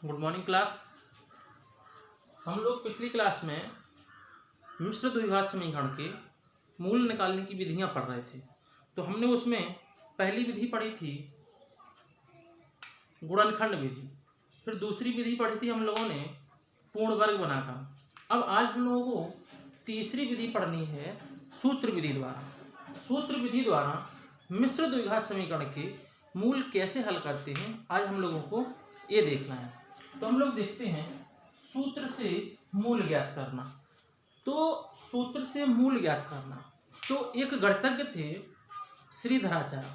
Good morning class. हम लोग पिछली क्लास में मिश्र द्विघात समीकरण के मूल निकालने की विधियां पढ़ रहे थे। तो हमने उसमें पहली विधि पढ़ी थी गुणनखंड विधि, फिर दूसरी विधि पढ़ी थी हम लोगों ने पूर्ण वर्ग बनाकर। अब आज हम लोगों को तीसरी विधि पढ़नी है सूत्र विधि द्वारा। सूत्र विधि द्वारा मिश्र द्विघात समीकरण के मूल कैसे हल करते हैं, आज हम लोगों को ये देखना है। तो हम लोग देखते हैं सूत्र से मूल ज्ञात करना। तो सूत्र से मूल ज्ञात करना, तो एक गणितज्ञ थे श्रीधराचार्य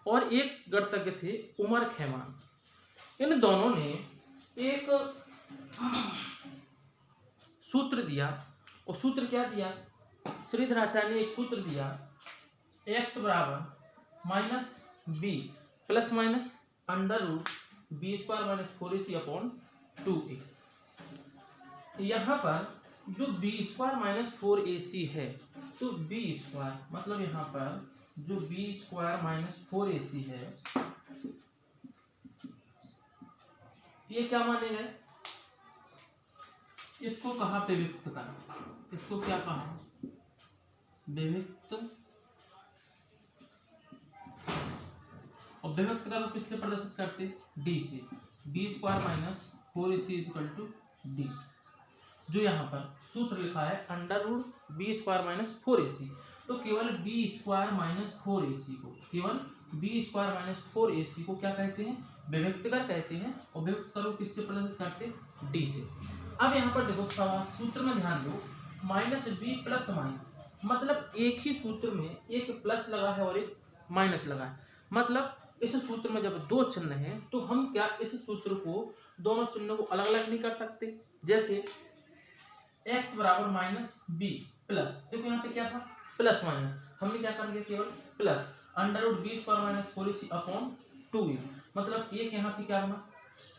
और एक गणितज्ञ थे उमर खैमान। इन दोनों ने एक सूत्र दिया। और सूत्र क्या दिया? श्रीधराचार्य ने एक सूत्र दिया, x बराबर minus B plus minus under root B square minus 4ac upon 2a। यहाँ पर जो बी स्क्वायर माइनस 4ac है, तो बी स्क्वायर मतलब यहाँ पर जो बी स्क्वायर माइनस 4ac है, ये क्या माने गए? इसको कहा विविक्त कर। इसको क्या कहा? विविक्त। और विविक्त का रूप किससे प्रदर्शित करते? डी से। B square minus 4ac equal to D. जो यहाँ पर सूत्र लिखा है under root B square minus 4ac, तो केवल बी स्क्वायर माइनस 4ac को, केवल बी स्क्वायर माइनस 4ac को क्या कहते हैं? विविक्तकर कहते हैं। और विविक्त का रूप किससे प्रदर्शित करते? डी से। अब यहाँ पर देखो सवाल सूत्र में ध्यान दो, माइनस बी प्लस माइनस, मतलब एक ही सूत्र में एक प्लस लगा है और एक माइनस लगा है। मतलब इस सूत्र में जब दो चिन्ह हैं, तो हम क्या इस सूत्र को दोनों चिन्हों को अलग अलग नहीं कर सकते? जैसे x बराबर माइनस बी प्लस, देखो यहाँ पे क्या था? प्लस माइनस, हमने क्या कर दिया? केवल plus under root B square minus 4ac upon 2a। मतलब एक यहाँ पे क्या बना?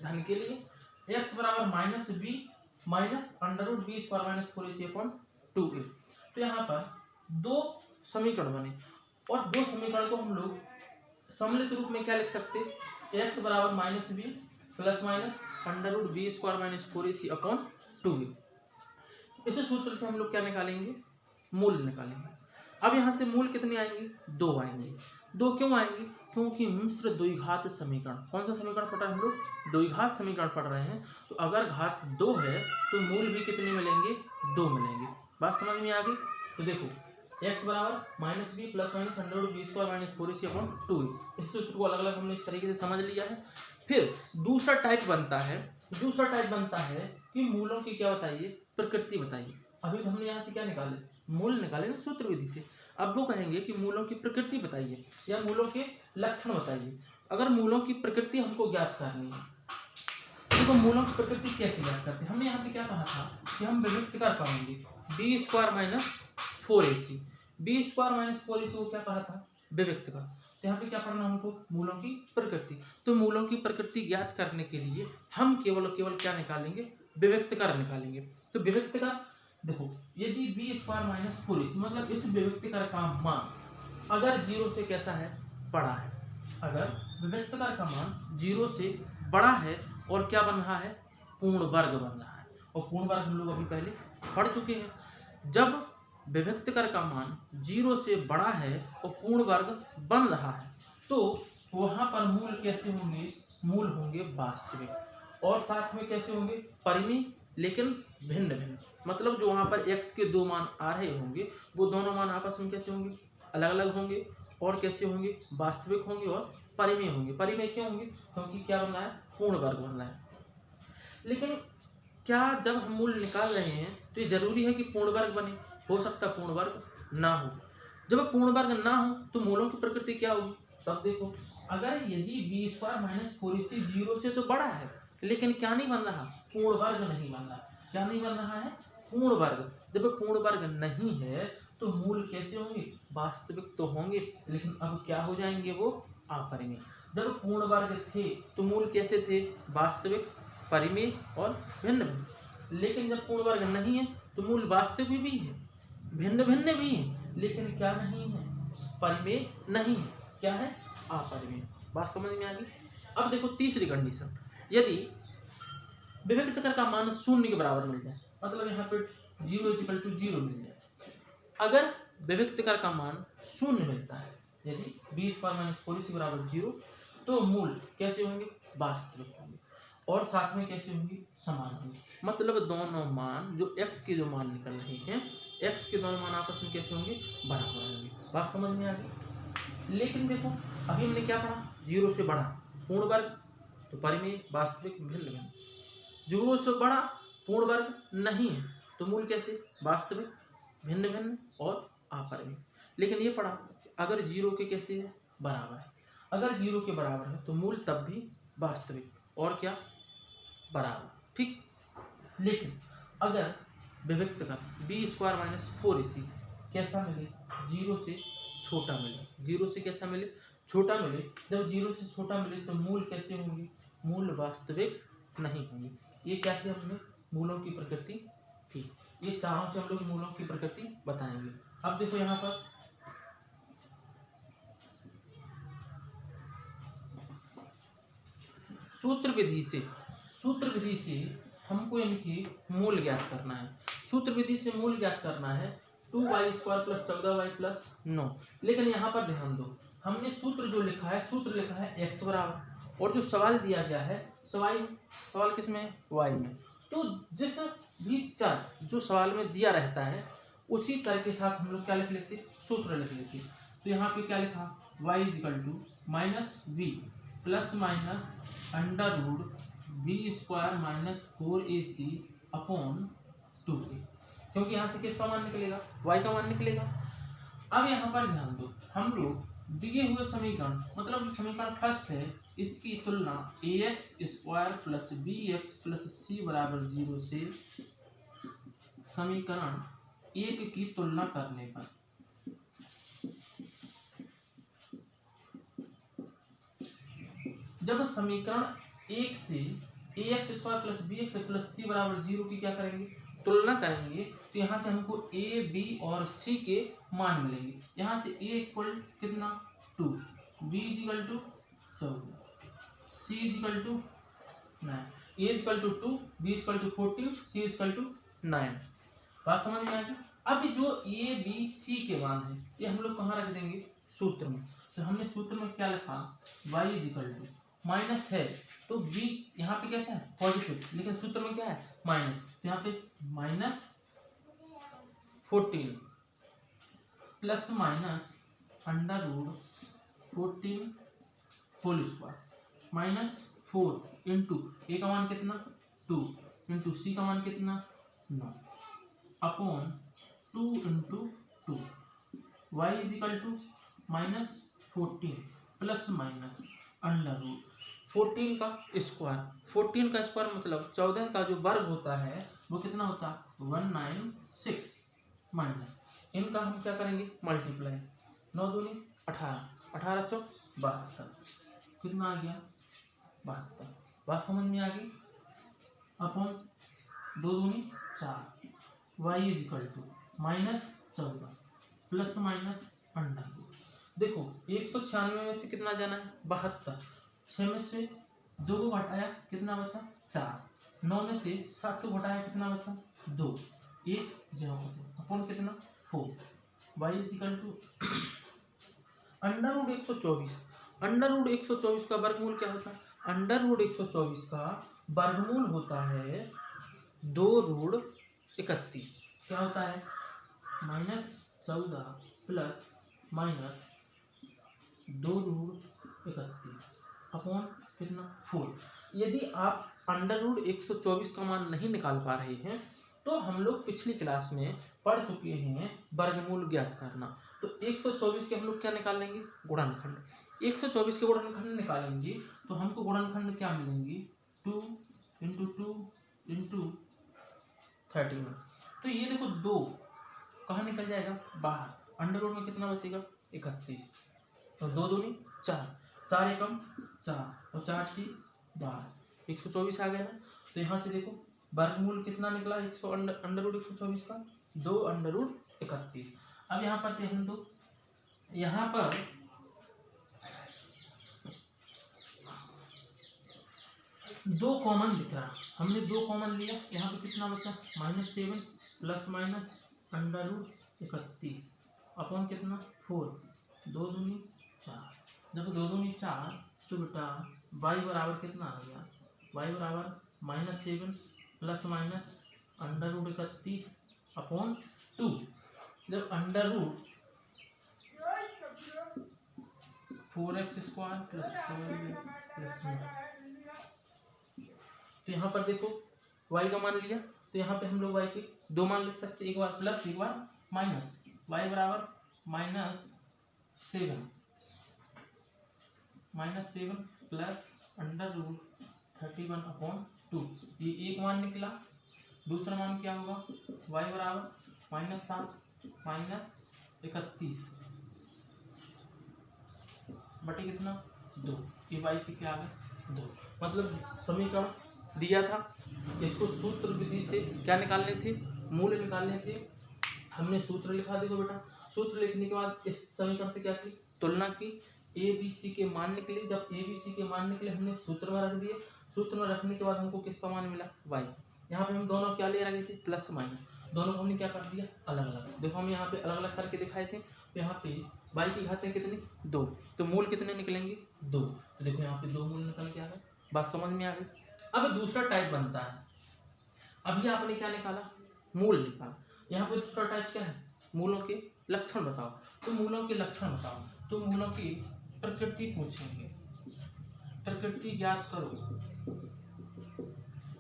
धन के लिए x बराबर minus B minus under root B square minus 4ac upon 2a। तो यहाँ पर दो समीकरण बने, और दो समीकरण को हम लोग सम्मिलित रूप में क्या लिख सकते? x बराबर minus B plus minus under root B square minus 4ac upon 2a। इस सूत्र से हम लोग क्या निकालेंगे? मूल निकालेंगे। अब यहाँ से मूल कितने आएंगे? दो आएंगे। दो क्यों आएंगे? क्योंकि मिश्र द्विघात समीकरण, कौन सा समीकरण पढ़ रहे हैं हम लोग? द्विघात समीकरण पढ़ रहे हैं। तो अगर घात दो है तो मूल भी कितने मिलेंगे? दो मिलेंगे। बात समझ में आ गई? तो देखो x बराबर minus B plus minus under root B square minus 4ac upon 2a। इस सूत्र को अलग अलग हमने इस तरीके से समझ लिया है। फिर दूसरा टाइप बनता है कि मूलों की क्या बताइए? प्रकृति बताइए। अभी हमने यहाँ से क्या निकाले? मूल निकाले ना सूत्र विधि से। अब वो कहेंगे कि मूलों की प्रकृति बताइए या मूलों के लक्षण बताइए। अगर मूलों की प्रकृति हमको ज्ञात करनी है, तो मूलों की प्रकृति कैसे ज्ञात करते हैं? हमने यहाँ पे क्या कहा था कि हम विविक्त कर पाएंगे B square minus 4ac। B square minus 4ac को क्या कहा था? विविक्त का। तो यहाँ पे क्या पढ़ना हमको? मूलों की प्रकृति। तो मूलों की प्रकृति ज्ञात करने के लिए हम केवल क्या निकालेंगे? विविक्त कर निकालेंगे। तो विविक्त का देखो, यदि बी स्क्वायर माइनस 4ac मतलब इस विविक्त कर का मान अगर जीरो से कैसा है? बड़ा है। अगर विविक्त कर का मान जीरो से बड़ा है और क्या बन रहा है? पूर्ण वर्ग बन रहा है। और पूर्ण वर्ग हम लोग अभी पहले पढ़ चुके हैं। जब विविक्त कर का मान जीरो से बड़ा है और पूर्ण वर्ग बन रहा है, तो वहां पर मूल कैसे होंगे? मूल होंगे वास्तविक, और साथ में कैसे होंगे? परिमेय, लेकिन भिन्न भिन्न। मतलब जो वहां पर x के दो मान आ रहे होंगे, वो दोनों मान आपस में कैसे होंगे? अलग अलग होंगे। और कैसे होंगे? वास्तविक होंगे और परिमेय होंगे। परिमेय क्यों होंगे? क्योंकि क्या बन रहा है? पूर्ण वर्ग बन रहा है। लेकिन क्या जब हम मूल निकाल रहे हैं तो ये जरूरी है कि पूर्ण वर्ग बने? हो सकता है पूर्ण वर्ग ना हो। जब पूर्ण वर्ग ना हो तो मूलों की प्रकृति क्या होगी? तब देखो, अगर यदि B square minus 4ac zero से तो बड़ा है, लेकिन क्या नहीं बन रहा? पूर्ण वर्ग नहीं बन रहा। क्या नहीं बन रहा है? पूर्ण वर्ग। जब पूर्ण वर्ग नहीं है तो मूल कैसे होंगे? वास्तविक तो होंगे, लेकिन अब क्या हो जाएंगे? वो अपरिमेय। जब पूर्ण वर्ग थे तो मूल कैसे थे? वास्तविक, परिमेय और भिन्न भिन्न। लेकिन जब पूर्ण वर्ग नहीं है तो मूल वास्तविक भी है, भिन्न भिन्न भी है, लेकिन क्या नहीं है? परिमेय नहीं है। क्या है? अपरिमेय। बात समझ में आ गई? अब देखो तीसरी कंडीशन, यदि विभक्त कर का मान शून्य के बराबर मिल जाए, मतलब यहाँ पे 0 मिल जाए। अगर विभक्त कर का मान शून्य मिलता है, यदि b² - 4ac बराबर 0, तो मूल कैसे होंगे, वास्तविक होंगे, और साथ में कैसे होंगे, समान होंगे। मतलब दोनों मान जो x के जो मान निकल रहे हैं, x के दोनों मान आपस में कैसे होंगे, बराबर होंगे। बात समझ में आ गई। लेकिन देखो अभी हमने क्या पढ़ा, 0 से बड़ा पूर्ण वर्ग तो परिमेय, वास्तविक, भिन्न भिन्न। 0 से बड़ा पूर्ण वर्ग नहीं है तो मूल कैसे, वास्तविक, भिन्न भिन्न और अपरिमेय। लेकिन ये पढ़ा अगर 0 के कैसे है, बराबर है। अगर 0 के बराबर है तो मूल तब भी वास्तविक और क्या, बराबर, ठीक। लेकिन अगर विभक्त का b² - 4ac कैसा मिले, 0 से छोटा मिले, 0 से कैसा मिले, छोटा मिले। जब 0 से छोटा मिले तो मूल कैसे होंगे, मूल वास्तविक नहीं होंगे। ये क्या थी, हमने मूलों की प्रकृति थी। ये चारों से हम लोग मूलों की प्रकृति बताएंगे। अब देखो यहाँ पर सूत्र विधि से हमको इनके मूल ज्ञात करना है। सूत्र विधि से मूल ज्ञात करना है 2y² + 14y + 9। लेकिन यहाँ पर ध्यान दो, हमने सूत्र जो लिखा है, सूत्र लिखा है x बराबर, और जो सवाल दिया गया है सवाल किस में, y में। तो जिस भी चर जो सवाल में दिया रहता है उसी चर के साथ हम लोग क्या लिख लेते, सूत्र लिख लेते। तो यहाँ पे क्या लिखा, y = -v ± -b² - 4ac/2a, क्योंकि यहाँ से किसका मान निकलेगा, y का मान निकलेगा। अब यहाँ पर ध्यान दो, हम लोग दिए हुए समीकरण, मतलब जो समीकरण फर्स्ट है, इसकी तुलना ax² + bx + c = 0 से समीकरण 1 की तुलना करने पर जब समीकरण 1 से ax² + bx + c = 0 की क्या करेंगे, तुलना करेंगे, तो यहाँ से हमको a, b और c के मान मिलेंगे। यहाँ से a इक्वल कितना 2, b = 14, c = 9, a = 2, b = 14, c = 9। बात समझ में आ गई। अब जो a, b, c के मान है ये हम लोग कहाँ रख देंगे, सूत्र में। तो हमने सूत्र में क्या लिखा, y = माइनस है तो b यहाँ पे कैसा है, पॉजिटिव, लेकिन सूत्र में क्या है, माइनस। तो यहाँ पे -14 +√14² -4 इंटू ए का मान कितना 2 इंटू सी का मान कितना 9 अपॉन 2 इंटू 2 y = -14 ± √14 का स्क्वायर। 14 का स्क्वायर मतलब 14 का जो वर्ग होता है वो कितना होता है 196 माइनस इनका हम क्या करेंगे मल्टीप्लाई 9 दूनी 18 18 चौक 72 कितना आ गया 72। बात समझ में आ गई। अपॉन 2 दूनी 4 y = -14 ± देखो 196 में से कितना जाना है 72, 6 में से 2 को घटाया कितना बचा 4, 9 में से 7 को घटाया कितना बचा 2, 1 0 अपॉन कितना 4 y = √124 का वर्गमूल क्या होता है √124 का वर्गमूल होता है 2√31 क्या होता है -14 प्लस माइनस 2√31 अपॉन कितना 4। यदि आप √124 का मान नहीं निकाल पा रहे हैं तो हम लोग पिछली क्लास में पढ़ चुके हैं वर्गमूल ज्ञात करना। तो 124 के हम लोग क्या निकाल लेंगे गुणनखंड। 124 के गुणनखंड निकालेंगे तो हमको गुणनखंड क्या मिलेंगे 2 × 31। तो ये देखो 2 कहाँ निकल जाएगा बाहर, अंडर रूट में कितना बचेगा 31। तो 2 दूनी 4, 4 एकम 4 और 4 × 12 124 आ गया ना। तो यहाँ से देखो वर्गमूल कितना निकला √124 का 2 √31। अब यहाँ पर ध्यान दो, यहाँ पर दो कॉमन दिख रहा, हमने दो कॉमन लिया, यहाँ पे कितना बचा -7 प्लस माइनस √31 अपॉन कितना 4, 2 दूनी 4। जब 2 दूनी 4 तो बेटा y बराबर कितना आ गया, y बराबर -7 प्लस माइनस √31 अपॉन 2। जब √4x² प्लस 4 तो यहाँ पर देखो y का मान लिया, तो यहाँ पे हम लोग y के दो मान लिख सकते हैं, एक बार प्लस एक बार माइनस। y बराबर -7 प्लस √31 अपॉन 2, ये एक मान निकला। दूसरा मान क्या होगा, y बराबर -7 -31 बटे कितना 2, ये y की क्या है 2। मतलब समीकरण दिया था, इसको सूत्र विधि से क्या निकालने थे, मूल निकालने थे। हमने सूत्र लिखा, देखो बेटा सूत्र लिखने के बाद इस समीकरण से क्या की तुलना की, ए बी सी के मान निकले। जब ए बी सी के मान निकले हमने सूत्र में रख दिए, सूत्र में रखने के बाद हमको किसका मान मिला y। यहाँ पे हम दोनों क्या ले रखे थे प्लस माइनस, दोनों को हमने क्या कर दिया अलग अलग। देखो हम यहाँ पे अलग अलग करके दिखाए थे, तो यहाँ पे y की घातें कितनी 2, तो मूल कितने निकलेंगे 2। तो देखो यहाँ पे 2 मूल निकल के आ गए, बात समझ में आ गई। अब दूसरा टाइप बनता है, अभी आपने क्या निकाला मूल निकाला, यहाँ पे दूसरा टाइप क्या है मूलों के लक्षण बताओ। तो मूलों के लक्षण बताओ, तो मूलों की प्रकृति पूछेंगे, प्रकृति ज्ञात करो,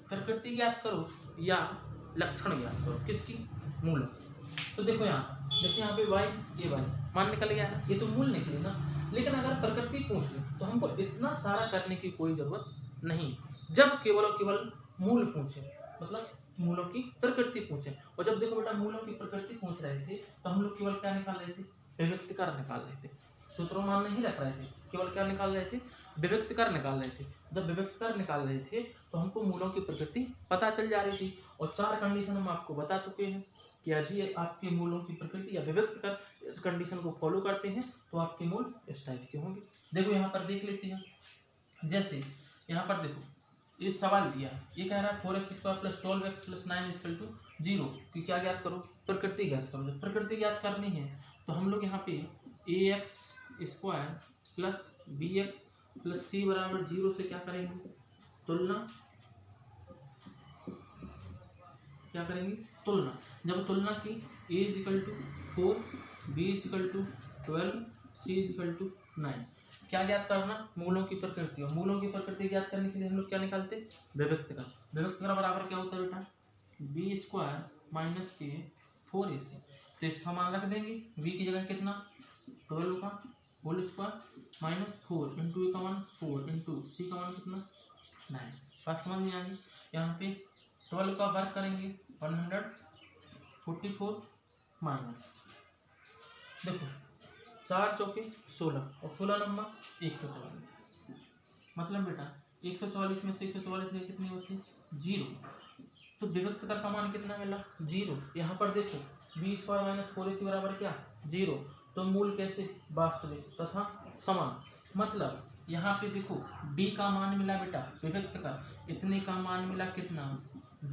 प्रकृति ज्ञात करो या लक्षण ज्ञात करो, किसकी मूल। तो देखो यहाँ जैसे यहाँ पे y, ये y मान निकल गया है, ये तो मूल निकले ना। लेकिन अगर प्रकृति पूछ ले तो हमको इतना सारा करने की कोई जरूरत नहीं, जब केवल और केवल मूल पूछे, मतलब मूलों की प्रकृति पूछे। और जब देखो बेटा मूलों की प्रकृति पूछ रहे थे तो हम लोग केवल क्या निकाल रहे थे, विभक्त कर निकाल रहे थे, सूत्रों मान नहीं रख रहे थे, केवल क्या निकाल रहे थे विभक्त कर निकाल रहे थे। जब विभक्त कर निकाल रहे थे तो हमको मूलों की प्रकृति पता चल जा रही थी, और 4 कंडीशन हम आपको बता चुके हैं कि यदि आपके मूलों की प्रकृति या विभक्त कर इस कंडीशन को फॉलो करते हैं तो आपके मूल इस टाइप के होंगे। देखो यहाँ पर देख लेते हैं, जैसे यहाँ पर देखो ये सवाल दिया, ये कह रहा है 4x² प्लस 12x प्लस 9 = 0 कि क्या ज्ञात करो, प्रकृति ज्ञात करो। जब प्रकृति ज्ञात करनी है तो हम लोग यहाँ पे ax² plus bx plus c बराबर 0 से क्या करेंगे तुलना, क्या करेंगे तुलना। जब तुलना की a = 4 b = 12 c = 9, क्या ज्ञात करना मूलों की प्रकृति। और मूलों की प्रकृति ज्ञात करने के लिए हम लोग क्या निकालते विभक्त कर। विभक्त कर बराबर क्या होता है बेटा b² - k 4ac। तो इसका मान रख देंगे, b की जगह कितना 12 का होल स्क्वायर -4 इंटू ए का मान 4 इंटू सी का मान कितना 9। बात समझ में आ गई। यहाँ पे 12 का वर्ग करेंगे 144 माइनस, देखो 4 चौके 16 और 16 नंबर 144। मतलब बेटा 144 में से 144 गए कितनी होती 0, तो विभक्त का मान कितना मिला 0। यहाँ पर देखो b² - 4ac बराबर क्या 0, तो मूल कैसे वास्तविक तथा समान। मतलब यहाँ पे देखो d का मान मिला बेटा विभक्त का, इतने का मान मिला कितना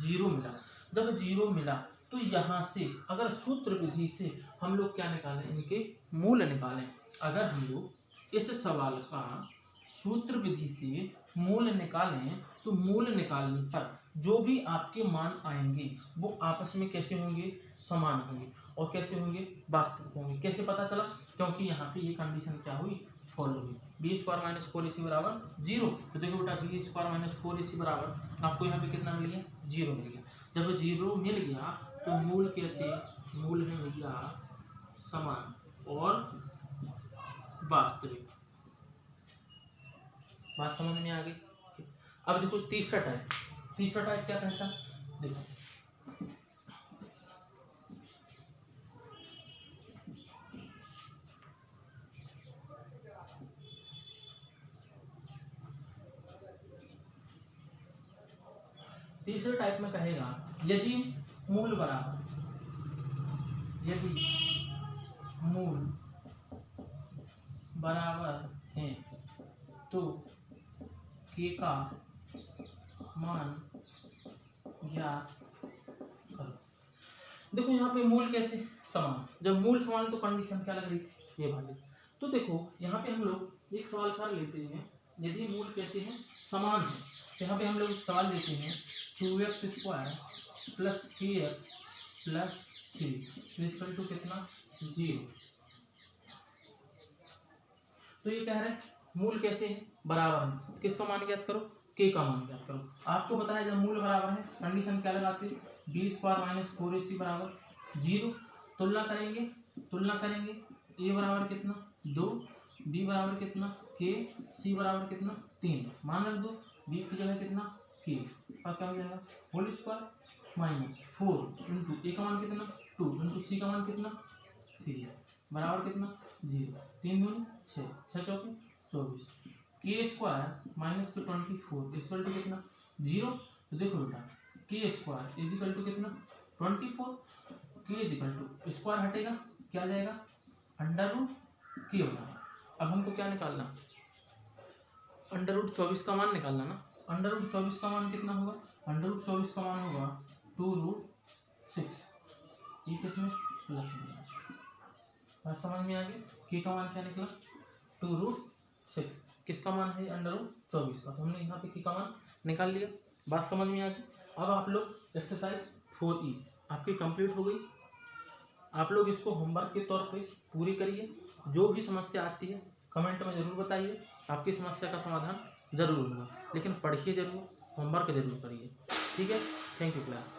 0 मिला। जब 0 मिला तो यहाँ से अगर सूत्र विधि से हम लोग क्या निकालें, इनके मूल निकालें। अगर हम लोग इस सवाल का सूत्र विधि से मूल निकालें तो मूल निकालने पर जो भी आपके मान आएंगे वो आपस में कैसे होंगे समान होंगे, और कैसे होंगे वास्तविक होंगे। कैसे पता चला, क्योंकि यहाँ पे ये कंडीशन क्या हुई फॉलो हुई, b² - 4ac बराबर 0। तो देखो बेटा b² - 4ac बराबर आपको यहाँ पे कितना मिल गया 0 मिल गया। जब 0 मिल गया तो मूल कैसे, मूल है भैया समान और वास्तविक। बात समझ में आ गई। अब देखो तीसरा टाइप, तीसरा टाइप क्या कहता है, देखो तीसरे टाइप में कहेगा यदि मूल बराबर, यदि मूल बराबर है तो k का मान ज्ञात करो। देखो यहाँ पे मूल कैसे समान, जब मूल समान तो कंडीशन क्या लग रही थी, ये वाली। तो देखो यहाँ पे हम लोग एक सवाल कर लेते हैं, यदि मूल कैसे हैं समान है, तो यहाँ पे हम लोग सवाल लेते हैं 2x² plus 3x plus 3 equal to कितना 0। तो ये कह रहे हैं मूल कैसे है बराबर है, किसका मान ज्ञात करो, k का मान ज्ञात करो। आपको बताया जब मूल बराबर है कंडीशन क्या लगाते हैं, b² माइनस 4ac बराबर 0। तुलना करेंगे a बराबर कितना 2, b बराबर कितना k, c बराबर कितना 3, मान रख दो b की जगह कितना k, और क्या हो जाएगा whole square minus 4 into a का मान कितना 2 इंटू c का मान कितना 3 बराबर कितना 0, 3 दूनी 6, 6 चौके 24, k² माइनस के 24 इक्वल टू कितना 0। तो देखो बेटा k² इज इक्वल टू कितना 24, k is equal to square हटेगा क्या आ जाएगा अंडर रूट k होगा। अब हमको क्या निकालना, अंडर रूट 24 का मान निकालना ना। अंडर रूट 24 का मान कितना होगा, अंडर रूट 24 का मान होगा 2√6, ये किसमें प्लस में, बात समझ में आ गई। k का मान क्या निकला 2√6, किसका मान है अंडर रूट 24 का, तो हमने यहाँ पे k का मान निकाल लिया, बात समझ में आ गई। अब आप लोग एक्सरसाइज 4E आपकी कंप्लीट हो गई। आप लोग इसको होमवर्क के तौर पे पूरी करिए, जो भी समस्या आती है कमेंट में ज़रूर बताइए, आपकी समस्या का समाधान जरूर होगा, लेकिन पढ़िए जरूर, होमवर्क जरूर करिए, ठीक है। Thank you class.